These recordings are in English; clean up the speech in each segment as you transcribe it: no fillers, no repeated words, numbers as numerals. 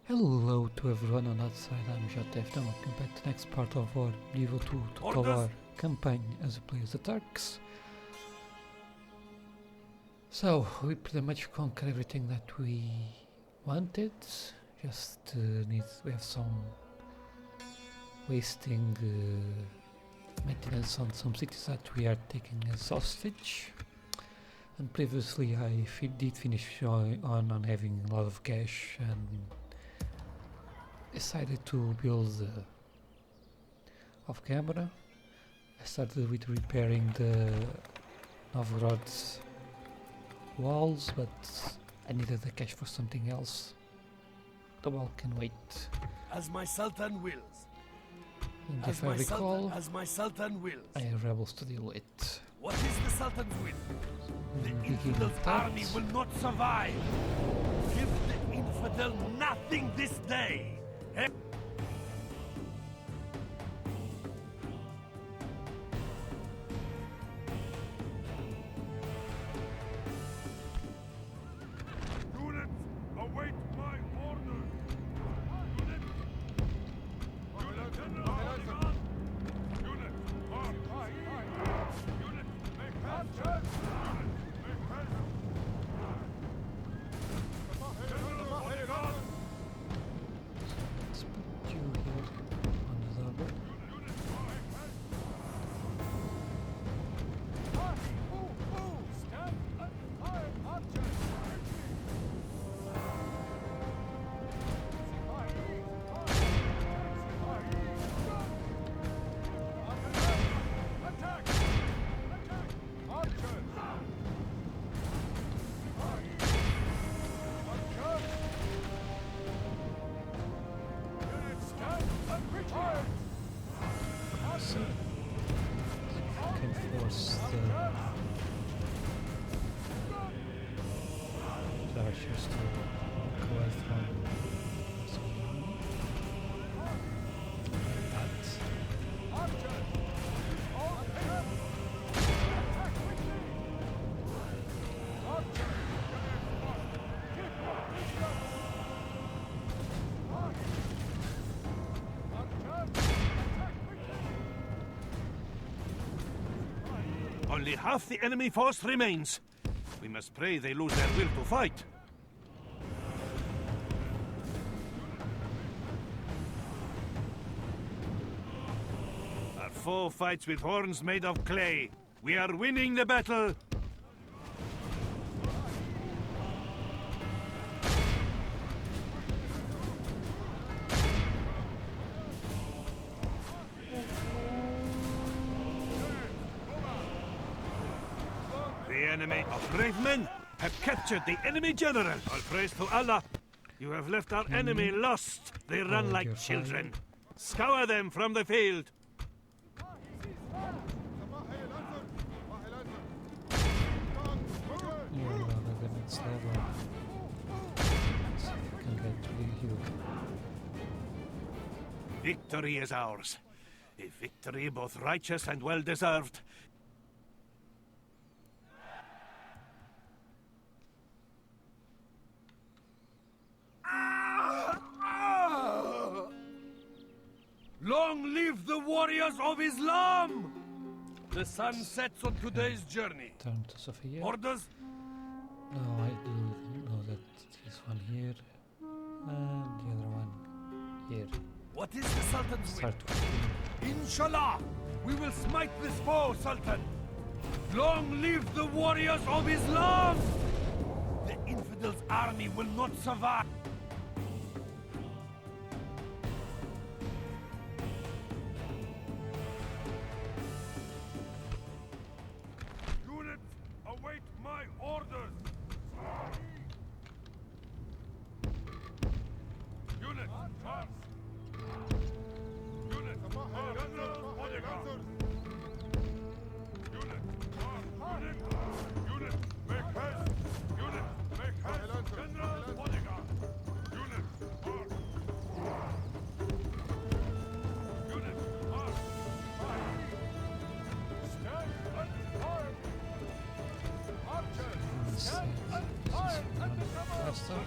Hello to everyone on that side, I'm M2TW, and welcome back to the next part of our Level 2 Total War campaign as we play as the Turks. So, we pretty much conquered everything that we wanted, just we have some wasting maintenance on some cities that we are taking as hostage. And previously I did finish on having a lot of cash and decided to build off camera. I started with repairing the Novgorod's walls, but I needed the cash for something else. The wall can wait. As my Sultan wills. And if I recall, as my Sultan wills. I have rebels to deal with. What is the Sultan's will? The Beginning Infidel's of that. army will not survive. Give the Infidel nothing this day. Units, await my orders. Let's put you here on the double. So you can force the archers to walk away from like that. Only half the enemy force remains. We must pray they lose their will to fight. Our foe fights with horns made of clay. We are winning the battle. The enemy of brave men have captured the enemy general. All praise to Allah. You have left our enemy lost. They run Hold like your children. Scour them from the field. You are the next level. See if you can get to you. Victory is ours. A victory both righteous and well-deserved. Long live the warriors of Islam! The sun sets on today's journey. Turn to Sophia. Orders? No, I do know that this one here and the other one here. What is the Sultan's will? Start with you. Inshallah, we will smite this foe, Sultan. Long live the warriors of Islam! The Infidel's army will not survive. Units, await my orders. Units, march. Unit, Unit, make haste! Unit, make haste! General Bodyguard! Unit, march! Unit, march! Stand and fire! Archers! This is one faster.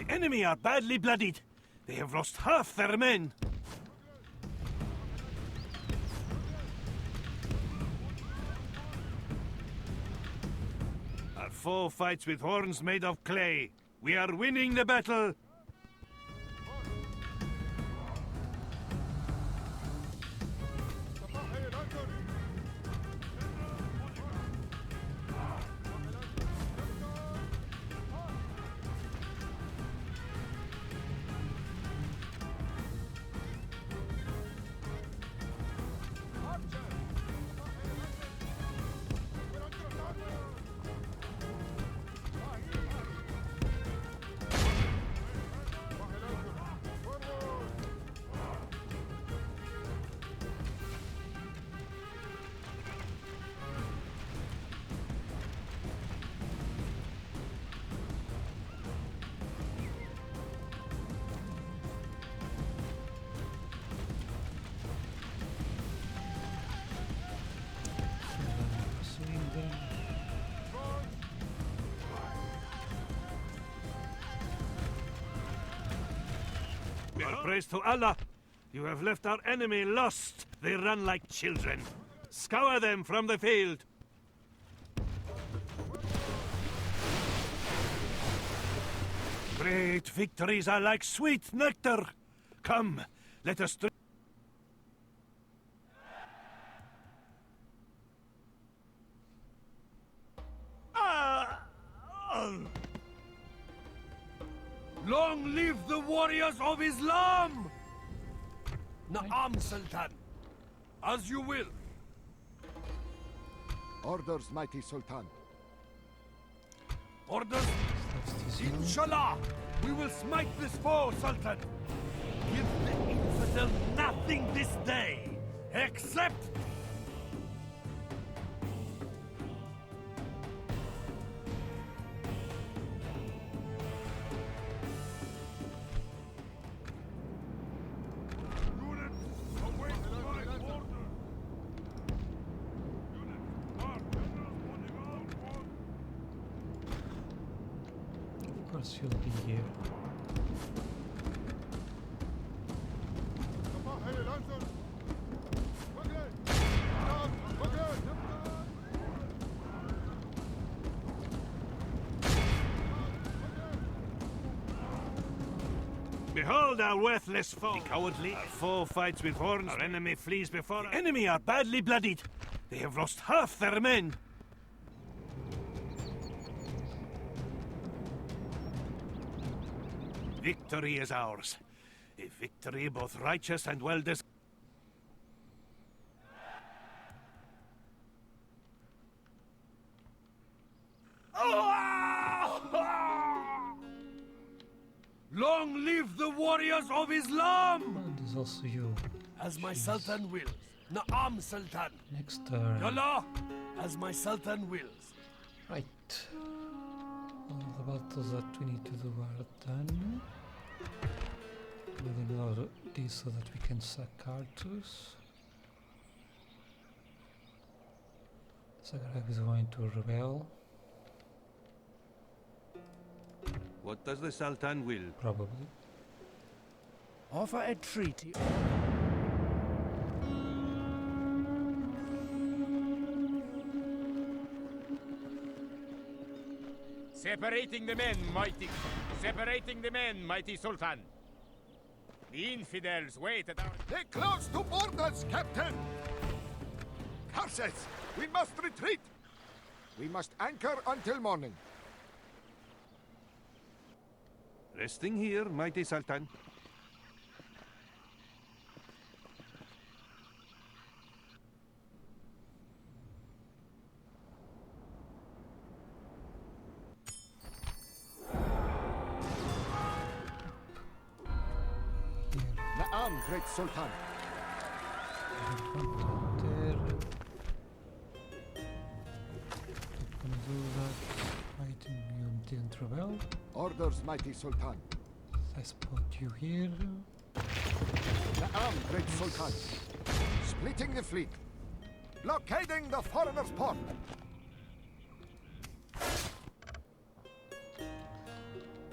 enemy are badly bloodied. They have lost half their men. Our foe fights with horns made of clay. We are winning the battle. Pursuing them. All praise to Allah. You have left our enemy lost. They run like children. Scour them from the field. Great victories are like sweet nectar. Come, let us drink. Long live the warriors of Islam! Na'am, Sultan. As you will. Orders, mighty Sultan. Orders? That's the zone. Inshallah, we will smite this foe, Sultan. Give the infidel nothing this day, except... Of course you'll be here. Behold our worthless foe. The cowardly. Our foe fights with horns. Our enemy flees before us. The enemy are badly bloodied. They have lost half their men. Victory is ours. A victory both righteous and well deserved. Long live the warriors of Islam! And there's also you. As my Jeez. Sultan wills. Na'am, Sultan. Next turn. Yallah! As my Sultan wills. Right. All the battles that we need to do are done. We'll ignore these so that we can sack Artus. Zagreb is going to rebel, What does the Sultan will? probably. Offer a treaty. Separating the men, mighty. Separating the men, mighty Sultan. The infidels wait at our... They're close to borders, Captain! Curses! We must retreat! We must anchor until morning. Resting here, mighty Sultan. Here, Na'am, great Sultan. there. You can do that. Fighting you didn't rebel. Orders, mighty Sultan. I spot you here. Na'am, great Sultan. Splitting the fleet. Blockading the foreigner's port.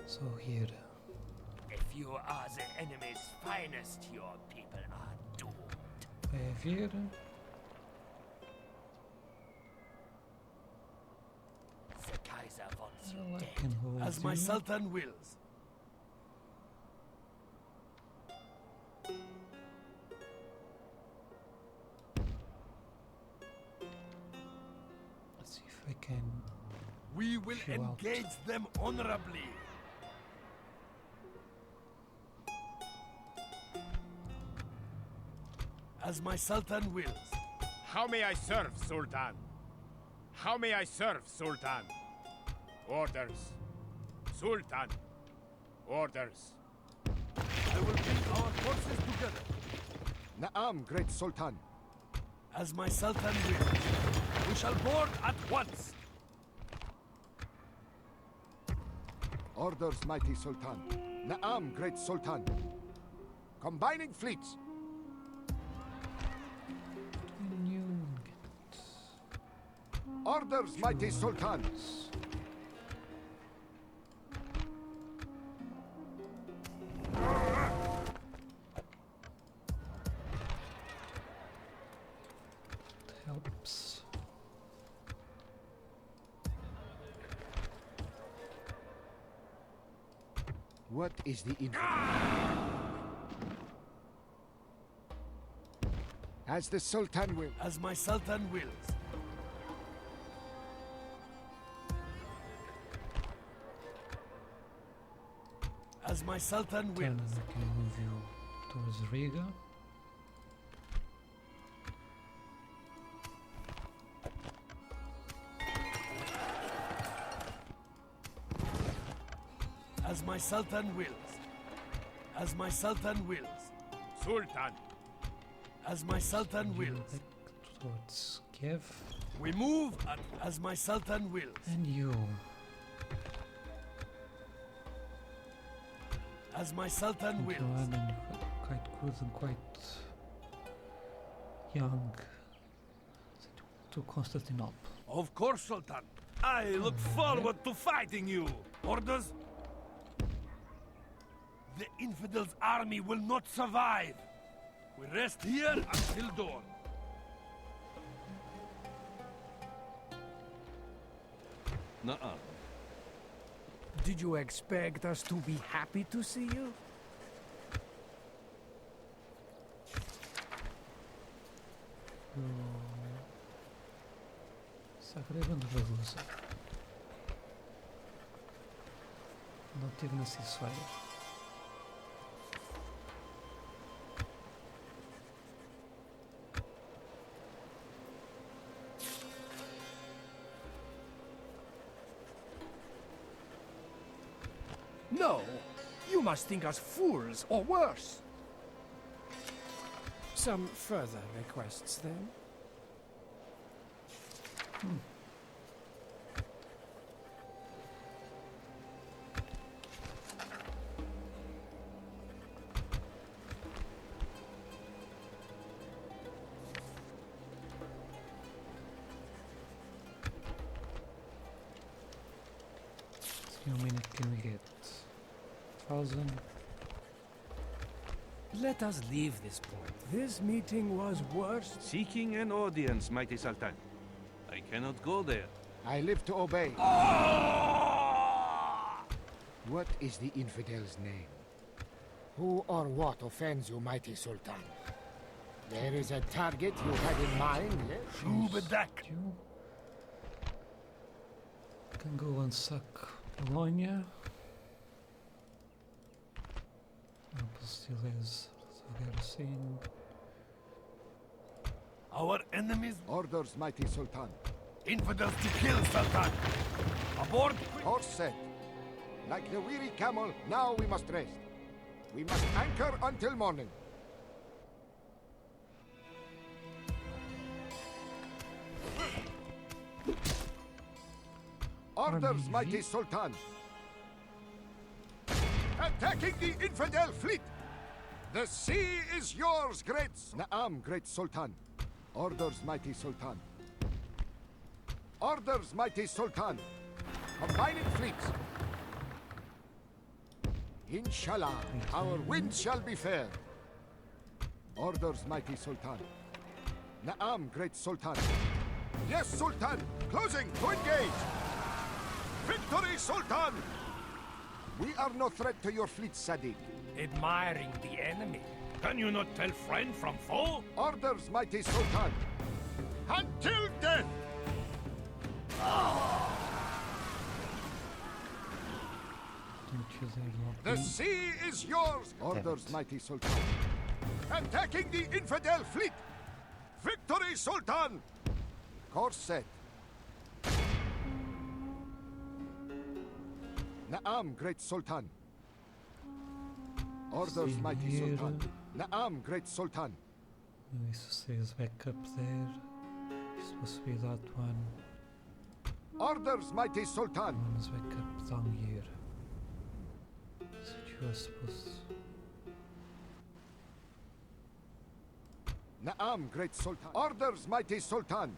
So here, you are the enemy's finest, your people are doomed. Vai haver. The Kaiser wants you Well, I dead. can hold As my you. Sultan wills. Let's see if I can. We will You out. engage them honorably. As my Sultan wills. How may I serve, Sultan? How may I serve, Sultan? Orders. Sultan. Orders. I will bring our forces together. Na'am, great Sultan. As my Sultan wills. We shall board at once. Orders, mighty Sultan. Na'am, great Sultan. Combining fleets. New. Orders, mighty Sultan. Helps. What is the info? As the Sultan will. As my Sultan wills. As my Sultan Then wills. I can move you towards Riga. As my Sultan wills. As my Sultan wills. Sultan. As my Sultan You wills. back towards Kiev. We move at As my Sultan wills. And you. As my Sultan wills. Joanne and quite good and quite young. To Constantinople. Of course, Sultan. I look forward to fighting you. Orders? The Infidels' army will not survive. We rest here until dawn. Nuh-uh. Did you expect us to be happy to see you? Zagreb and Ragusa. Not even a ceasefire. No! You must think us fools, or worse! Some further requests, then? How many can we get? 1,000. Let us leave this point. This meeting was worse. Seeking an audience, mighty Sultan. I cannot go there. I live to obey. What is the infidel's name? Who or what offends you, mighty Sultan? There is a target you had in mind, yes? Shubadak. You can go and suck Bologna. Apple still has garrison. Our enemies, Orders, mighty Sultan. infidels to kill, Sultan. Aboard. Horse set. Like the weary camel, now we must rest. We must anchor until morning. Orders, Army mighty V. Sultan. Attacking the infidel fleet! The sea is yours, great... Na'am, great Sultan. Orders, mighty Sultan. Orders, mighty Sultan. Combining fleets. Inshallah, our wind shall be fair. Orders, mighty Sultan. Na'am, great Sultan. Yes, Sultan! Closing to engage! Victory, Sultan! We are no threat to your fleet, Sadiq. Admiring the enemy. Can you not tell friend from foe? Orders, mighty Sultan. Until death! The sea is yours! Orders, mighty Sultan. Attacking the infidel fleet! Victory, Sultan! Course set. Na'am, great Sultan. Orders, mighty Sultan. Na'am, great Sultan. Says back up there. It's supposed to be that one. Orders, mighty Sultan. One's back up down here. So you are supposed Na'am, great Sultan. Orders, mighty Sultan.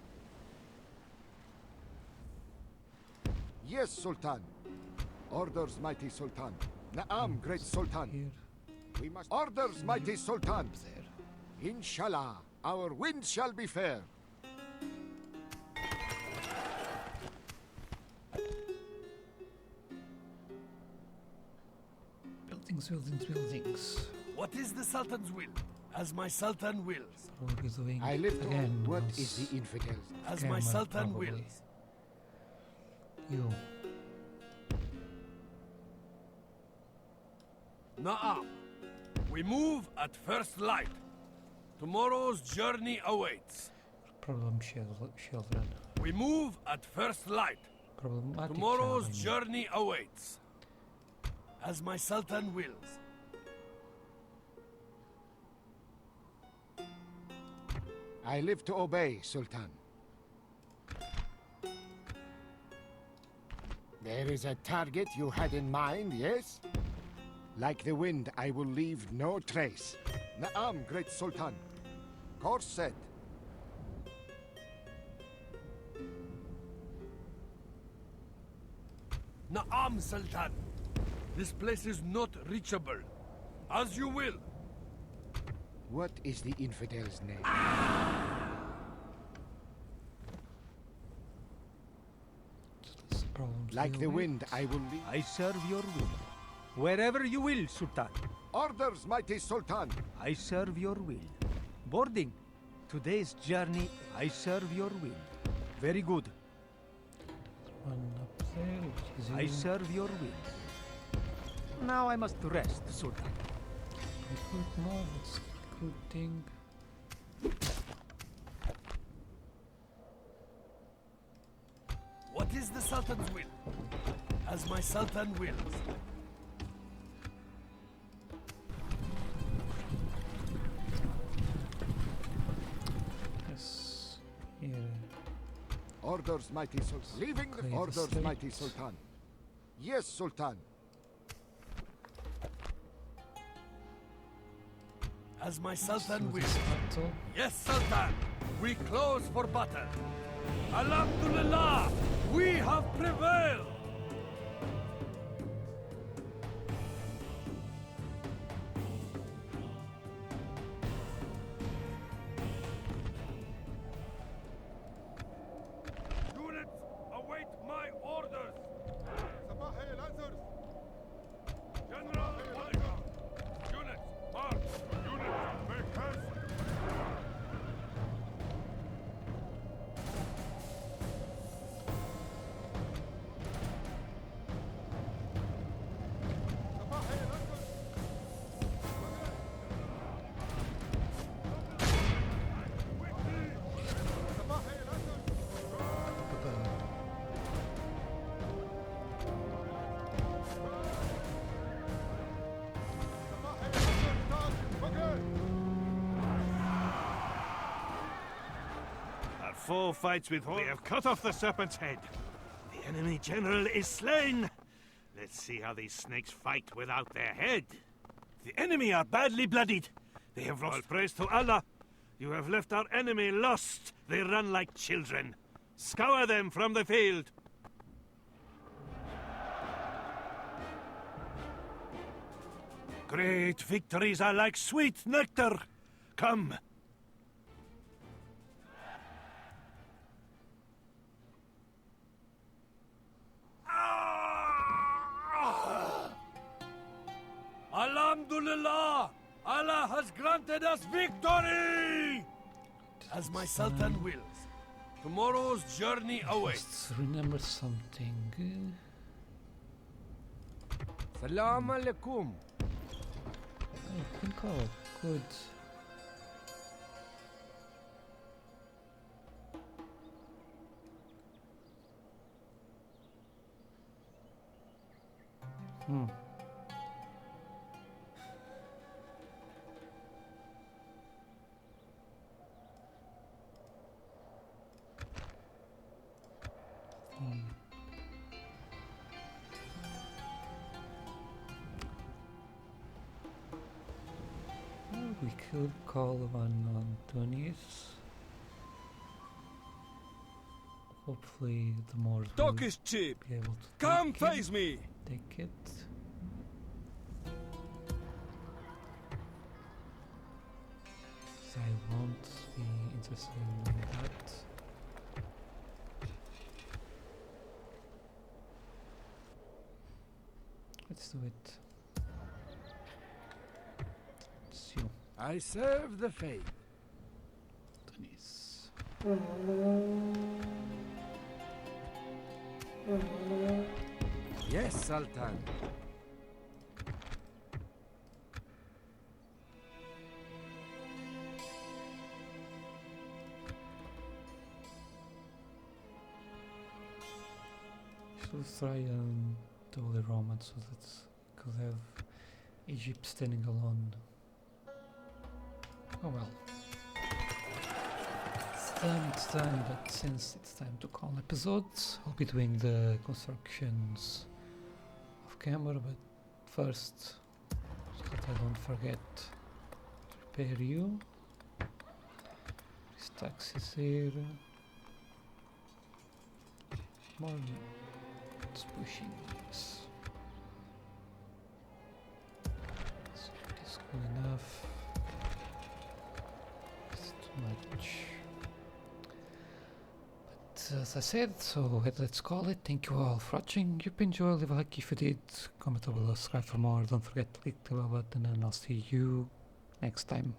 Yes, Sultan. Orders, mighty Sultan. Na'am, great Sultan. here. We must. Orders, mighty Sultan. There. Inshallah, our wind shall be fair. Buildings, buildings, buildings. What is the Sultan's will? As my Sultan wills. What are we doing I live to. again? What once is the infidels? As again, my well, Sultan probably. wills. You. Na'am. We move at first light. Tomorrow's journey awaits. Problem children. We move at first light. Problematic Tomorrow's child, journey awaits. As my Sultan wills. I live to obey, Sultan. There is a target you had in mind, yes? Like the wind, I will leave no trace. Na'am, great Sultan. Course set. Na'am, Sultan. This place is not reachable. As you will. What is the infidel's name? That's the problem to Like deal the with. wind, I will leave. I serve your will. Wherever you will, Sultan. Orders, mighty Sultan. I serve your will. Boarding. Today's journey, I serve your will. Very good. One up there, which is I you. serve your will. Now I must rest, Sultan. Recruit more, that's recruiting. What is the Sultan's will? As my Sultan wills. Yes. Here. Orders, mighty Sultan. Leaving the Clear the orders, slate. mighty Sultan. Yes, Sultan. As my So Sultan wills. this battle. Yes, Sultan. We close for battle. Alhamdulillah, we have prevailed. Units, await my orders. General, units, march. Units, make haste. Our foe fights with horse. We have cut off the serpent's head. The enemy general is slain. Let's see how these snakes fight without their head. The enemy are badly bloodied. They have lost. All praise to Allah. You have left our enemy lost. They run like children. Scour them from the field. Great victories are like sweet nectar. Come. Alhamdulillah! Allah has granted us victory! As my Sultan wills. Tomorrow's journey awaits. Just remember something. Salam alaikum. I think good. We could call one on Tunis. Hopefully the more Talk is cheap. be able to Come take face me! Take it. I won't be interested in that. Let's do it. It's you, I serve the faith. Tunis. Yes, Sultan. Should try the Holy Roman so that could have Egypt standing alone. Oh well. It's time, but since it's time to call episodes, I'll be doing the constructions off camera, but first, so that I don't forget, prepare you. This taxis here. More, it's pushing this. So it is good enough. It's too much. As I said, so let's call it. Thank you all for watching. If you enjoyed, leave a like if you did, comment or subscribe for more. Don't forget to click the bell button, and I'll see you next time.